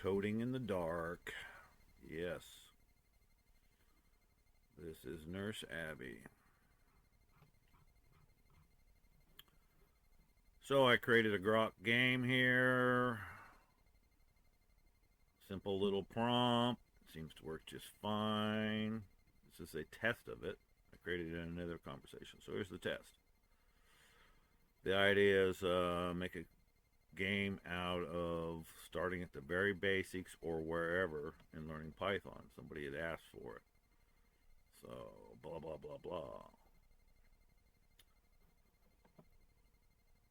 Coding in the dark. Yes. This is Nurse Abby. So I created a Grok game here. Simple little prompt. Seems to work just fine. This is a test of it. I created it in another conversation. So here's the test. The idea is make a game out of starting at the very basics or wherever and learning Python. Somebody had asked for it. So, blah, blah, blah, blah.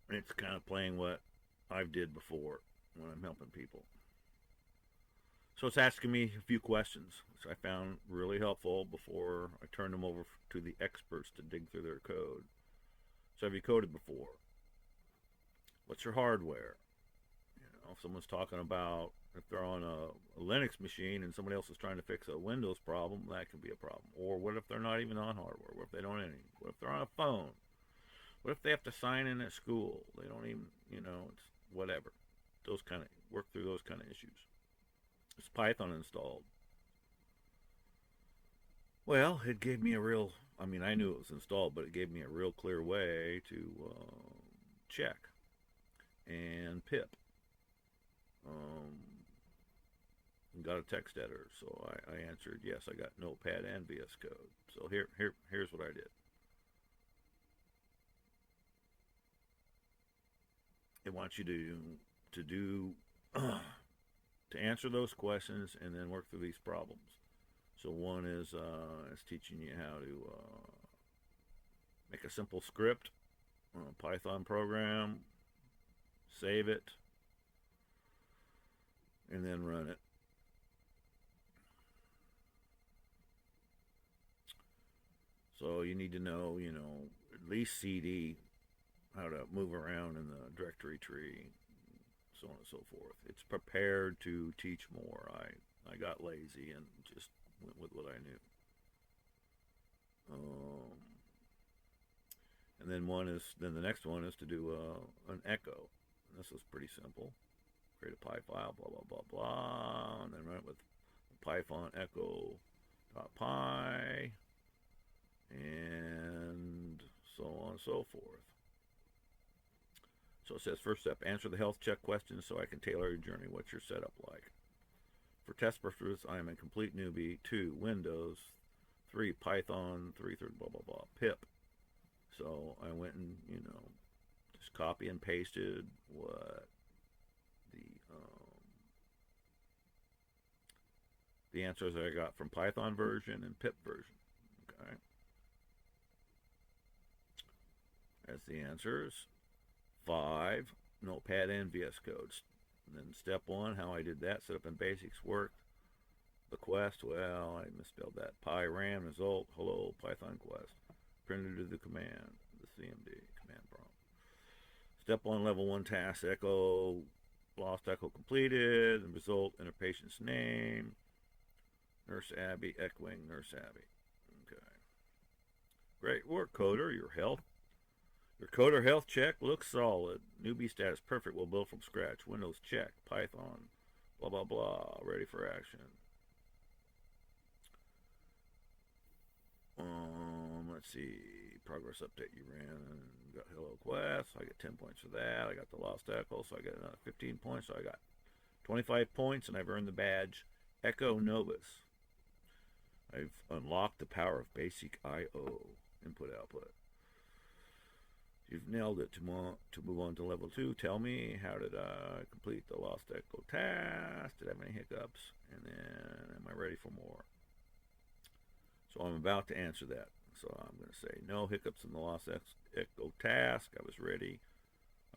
It's kind of playing what I've did before when I'm helping people. So it's asking me a few questions, which I found really helpful before I turned them over to the experts to dig through their code. So have you coded before? What's your hardware? You know, if someone's talking about if they're on a Linux machine and somebody else is trying to fix a Windows problem, that can be a problem. Or what if they're not even on hardware? What if they don't have any? What if they're on a phone? What if they have to sign in at school? They don't even, it's whatever. Work through those kind of issues. Is Python installed? Well, it gave me I knew it was installed, but it gave me a real clear way to check. And pip. Got a text editor, so I answered yes. I got Notepad and VS Code. So here's what I did. It wants you to do to answer those questions and then work through these problems. So one is teaching you how to make a simple script, Python program, save it, and then run it. So you need to know, at least CD, how to move around in the directory tree, so on and so forth. It's prepared to teach more. I got lazy and just went with what I knew. And then the next one is to do an echo. And this is pretty simple. Create a Py file, blah, blah, blah, blah, and then run it with Python echo.py, and so on and so forth. So it says, first step, answer the health check questions so I can tailor your journey. What's your setup like? For test purposes, I am a complete newbie. 2, Windows. 3, Python. 3, blah, blah, blah, pip. So I went and, just copy and pasted what the answers that I got from Python version and pip version. Okay. That's the answers. 5, Notepad and VS Code. And then step 1, how I did that, set up in basics, worked. The quest, well, I misspelled that. PyRam result, hello, PythonQuest. Printed to the command, the CMD command prompt. Step 1, level 1 task, echo, lost echo completed, and result, enter patient's name. Nurse Abby, echoing Nurse Abby. Okay. Great work, coder. Your coder health check looks solid. Newbie status perfect. We'll build from scratch. Windows check. Python. Blah, blah, blah. Ready for action. Let's see. Progress update you ran. Got Hello Quest. I got 10 points for that. I got the Lost Echo, so I got another 15 points. So I got 25 points, and I've earned the badge Echo Novus. I've unlocked the power of basic I/O, input-output. You've nailed it. To move on to level 2, tell me, how did I complete the Lost Echo task? Did I have any hiccups? And then, am I ready for more? So I'm about to answer that. So I'm going to say, no hiccups in the Lost Echo task. I was ready.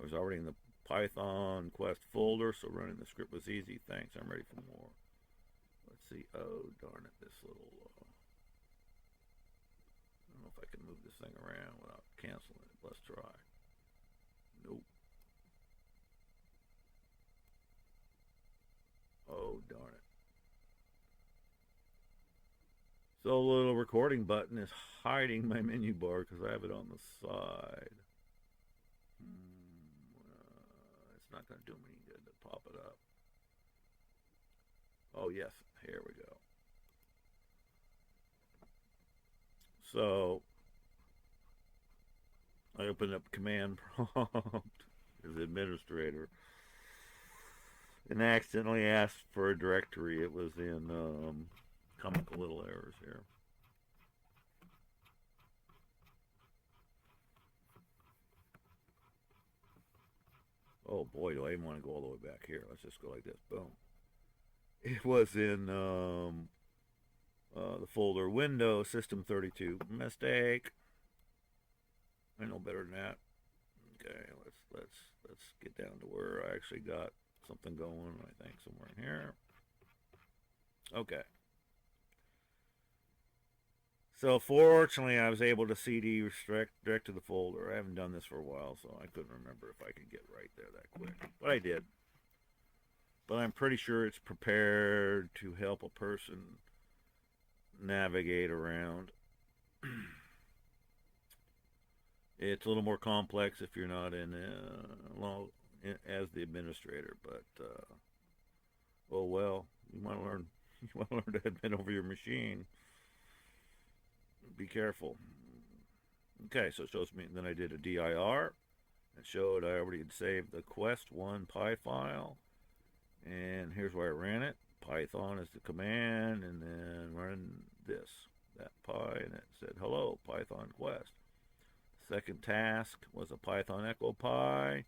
I was already in the PythonQuest folder, so running the script was easy. Thanks, I'm ready for more. Let's see. Oh, darn it. This little... I don't know if I can move this thing around without canceling it. Let's try. Nope. Oh, darn it. So the little recording button is hiding my menu bar because I have it on the side. It's not going to do me any good to pop it up. yes, here we go. So I opened up command prompt as administrator and accidentally asked for a directory. It was in comical little errors here. Oh boy, do I even want to go all the way back here. Let's just go like this. Boom. It was in the folder Windows System 32. Mistake. I know better than that. Okay, let's get down to where I actually got something going. I think somewhere in here. Okay. So fortunately, I was able to CD direct to the folder. I haven't done this for a while, so I couldn't remember if I could get right there that quick. But I did. But I'm pretty sure it's prepared to help a person navigate around. It's a little more complex if you're not in as the administrator, but oh well. You want to learn. You want to learn to admin over your machine. Be careful. Okay, so it shows me. Then I did a dir. It showed I already had saved the quest1 py file, and here's where I ran it. Python is the command, and then run that py, and it said hello PythonQuest. Second task was a Python echo py.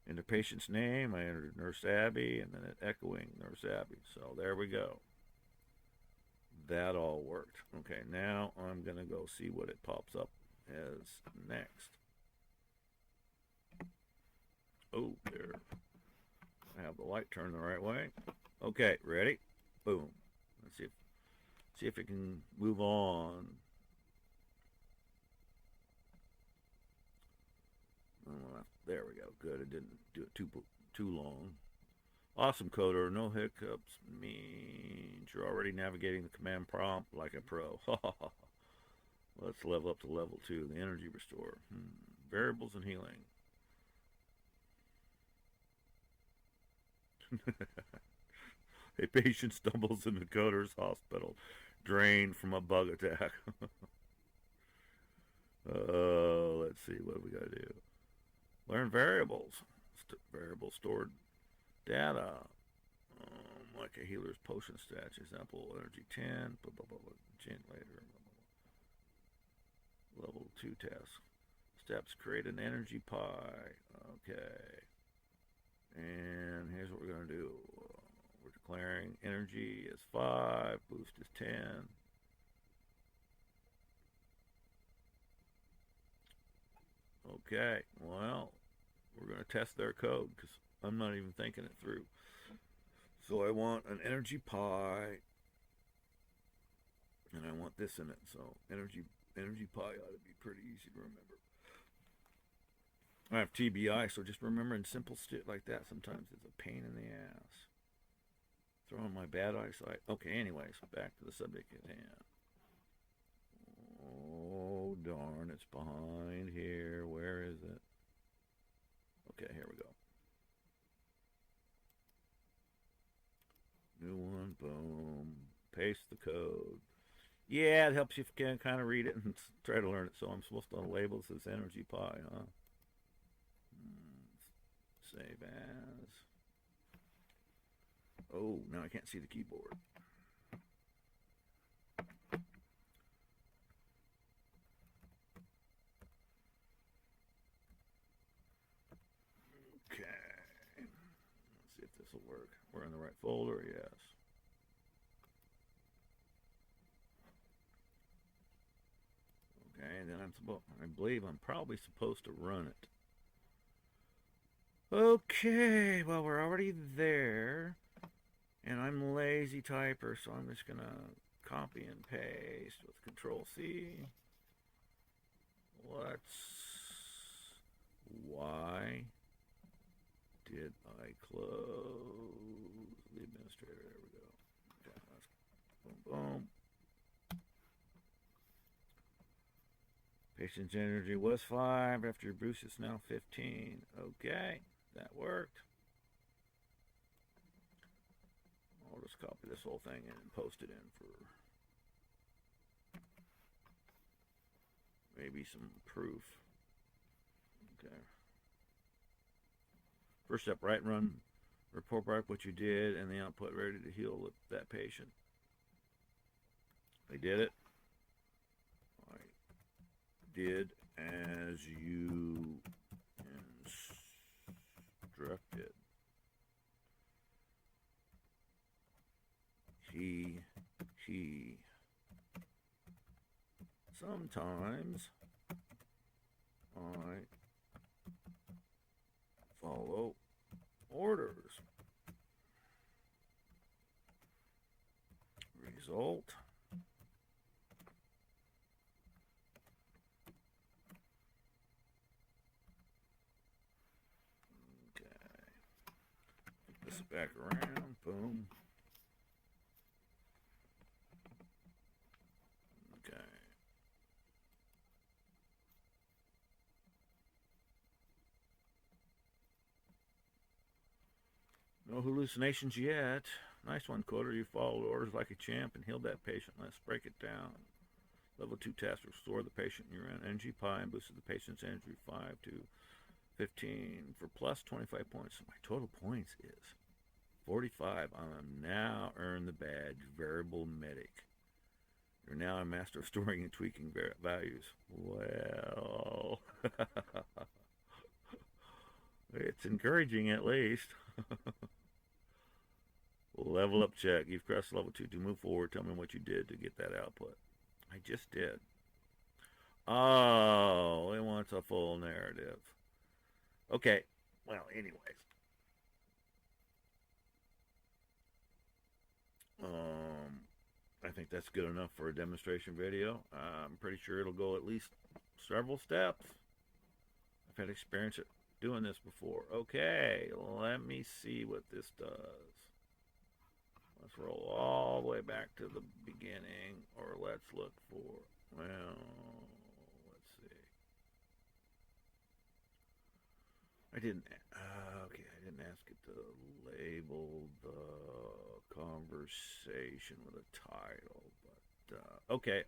In the patient's name, I entered Nurse Abby, and then it echoing Nurse Abby. So there we go. That all worked. Okay, now I'm going to go see what it pops up as next. Oh, there. I have the light turned the right way. Okay, ready? Boom. Let's see if it can move on. There we go. Good. It didn't do it too long. Awesome, coder. No hiccups means you're already navigating the command prompt like a pro. Let's level up to level 2. The energy restore. Variables and healing. A patient stumbles in the coder's hospital, drained from a bug attack. Let's see. What do we got to do? Learn variables. Variable stored data. Like a healer's potion stats. Example, energy 10. Blah, blah, blah, blah. Change later. Blah, blah, blah. Level 2 test. Steps, create an energy pie. Okay. And here's what we're going to do. We're declaring energy is 5. Boost is 10. Okay. Well, we're going to test their code because I'm not even thinking it through. So I want an energy pie, and I want this in it. So energy pie ought to be pretty easy to remember. I have TBI, so just remembering simple shit like that sometimes is a pain in the ass. Throwing my bad eyesight. Okay, anyways, back to the subject at hand. Oh, darn, it's behind here. Where is it? Okay, here we go. New one, boom. Paste the code. Yeah, it helps you kind of read it and try to learn it. So I'm supposed to label this as energy pie, huh? Save as. Oh, now I can't see the keyboard. Okay. Let's see if this will work. We're in the right folder, yes. Okay, and then I believe I'm probably supposed to run it. Okay, well, we're already there. And I'm a lazy typer, so I'm just going to copy and paste with Control C. Why did I close the administrator? There we go. Okay, boom, boom. Patient's energy was 5. After your boost, it's now 15. Okay, that worked. I'll let's copy this whole thing and post it in for maybe some proof. Okay. First step, write and run. Report back what you did and the output ready to heal that patient. They did it. I did as you instructed. He. Sometimes I follow orders. Result. Okay. Flip this back around. Boom. Okay. No hallucinations yet. Nice one, Coder. You followed orders like a champ and healed that patient. Let's break it down. Level 2 task, restore the patient urine energy pie and boosted the patient's energy 5 to 15 for plus 25 points. So my total points is 45. I'm now earned the badge Variable Medic. You're now a master of storing and tweaking values. Well, it's encouraging at least. Level up check. You've crossed level 2. To move forward, tell me what you did to get that output. I just did. Oh, it wants a full narrative. Okay. Well, anyways. I think that's good enough for a demonstration video. I'm pretty sure it'll go at least several steps. I've had experience at doing this before. Okay, let me see what this does. Let's roll all the way back to the beginning, or let's look for, well, let's see. I didn't ask it to label the conversation with a title, but, okay,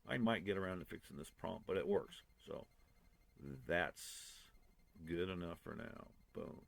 I might get around to fixing this prompt, but it works, so that's good enough for now. Boom.